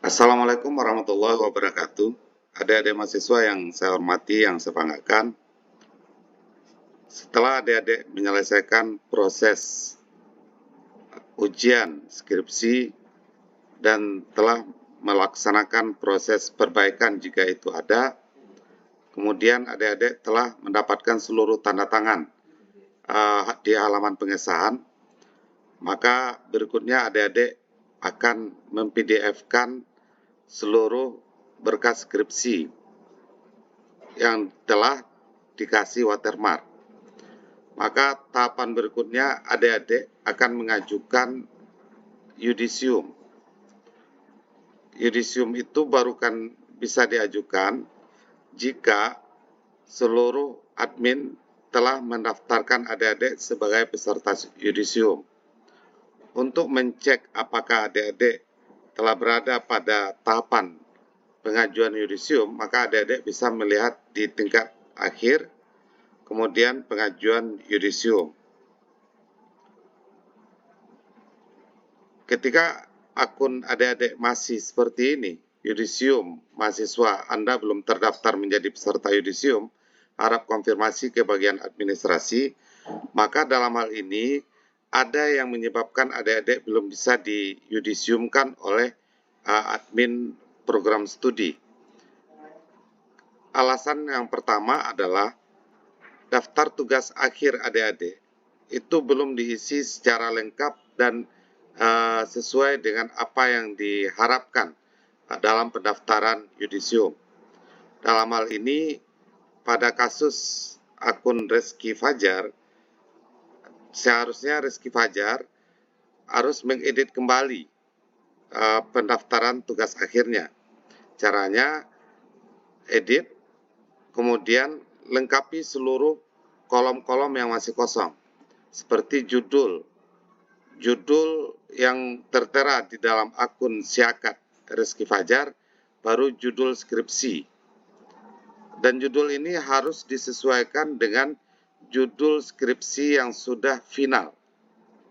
Assalamualaikum warahmatullahi wabarakatuh. Adik-adik mahasiswa yang saya hormati, yang saya banggakan. Setelah adik-adik menyelesaikan proses ujian skripsi dan telah melaksanakan proses perbaikan jika itu ada, kemudian adik-adik telah mendapatkan seluruh tanda tangan di halaman pengesahan, maka berikutnya adik-adik akan mem-PDF-kan seluruh berkas skripsi yang telah dikasih watermark. Maka tahapan berikutnya adik-adik akan mengajukan yudisium. Yudisium itu baru kan bisa diajukan jika seluruh admin telah mendaftarkan adik-adik sebagai peserta yudisium. Untuk mencek apakah adik-adik telah berada pada tahapan pengajuan yudisium, maka adik-adik bisa melihat di tingkat akhir, kemudian pengajuan yudisium. Ketika akun adik-adik masih seperti ini, yudisium mahasiswa Anda belum terdaftar menjadi peserta yudisium, harap konfirmasi ke bagian administrasi, maka dalam hal ini ada yang menyebabkan adik-adik belum bisa diyudisiumkan oleh admin program studi. Alasan yang pertama adalah daftar tugas akhir adik-adik itu belum diisi secara lengkap dan sesuai dengan apa yang diharapkan dalam pendaftaran yudisium. Dalam hal ini, pada kasus akun Rizky Fajar, seharusnya Rizky Fajar harus mengedit kembali pendaftaran tugas akhirnya. Caranya, edit, kemudian lengkapi seluruh kolom-kolom yang masih kosong, seperti judul yang tertera di dalam akun Syakat Rizky Fajar, baru judul skripsi. Dan judul ini harus disesuaikan dengan judul skripsi yang sudah final.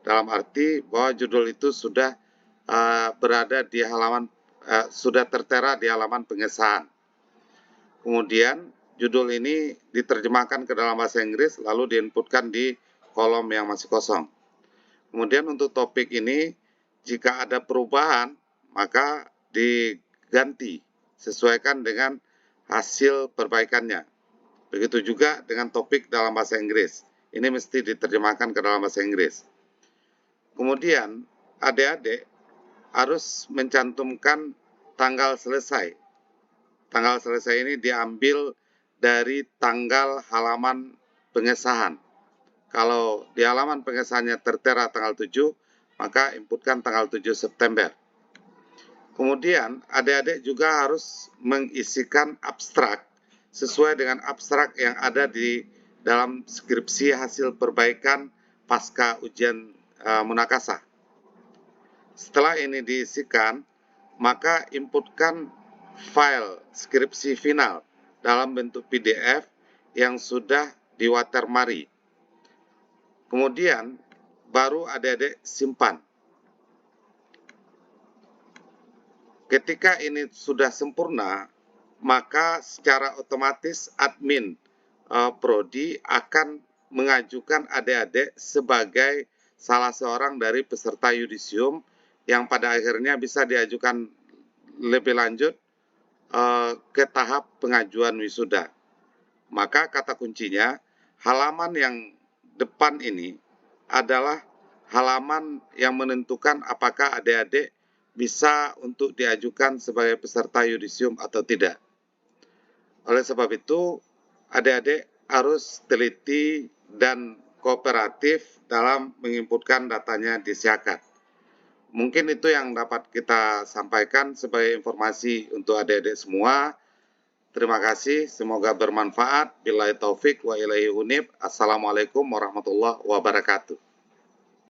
Dalam arti bahwa judul itu sudah berada di halaman, sudah tertera di halaman pengesahan. Kemudian judul ini diterjemahkan ke dalam bahasa Inggris, lalu diinputkan di kolom yang masih kosong. Kemudian untuk topik ini, jika ada perubahan, maka diganti, sesuaikan dengan hasil perbaikannya. Begitu juga dengan topik dalam bahasa Inggris. Ini mesti diterjemahkan ke dalam bahasa Inggris. Kemudian, adik-adik harus mencantumkan tanggal selesai. Tanggal selesai ini diambil dari tanggal halaman pengesahan. Kalau di halaman pengesahannya tertera tanggal 7, maka inputkan tanggal 7 September. Kemudian, adik-adik juga harus mengisikan abstrak sesuai dengan abstrak yang ada di dalam skripsi hasil perbaikan pasca ujian munakasah. Setelah ini diisikan, maka inputkan file skripsi final dalam bentuk PDF yang sudah diwatermarki. Kemudian baru adik-adik simpan. Ketika ini sudah sempurna, maka secara otomatis admin prodi akan mengajukan adik-adik sebagai salah seorang dari peserta yudisium yang pada akhirnya bisa diajukan lebih lanjut ke tahap pengajuan wisuda. Maka kata kuncinya, halaman yang depan ini adalah halaman yang menentukan apakah adik-adik bisa untuk diajukan sebagai peserta yudisium atau tidak. Oleh sebab itu, adik-adik harus teliti dan kooperatif dalam menginputkan datanya di Syakat. Mungkin itu yang dapat kita sampaikan sebagai informasi untuk adik-adik semua. Terima kasih, semoga bermanfaat. Billahi taufik wa ilaihi unib. Assalamualaikum warahmatullahi wabarakatuh.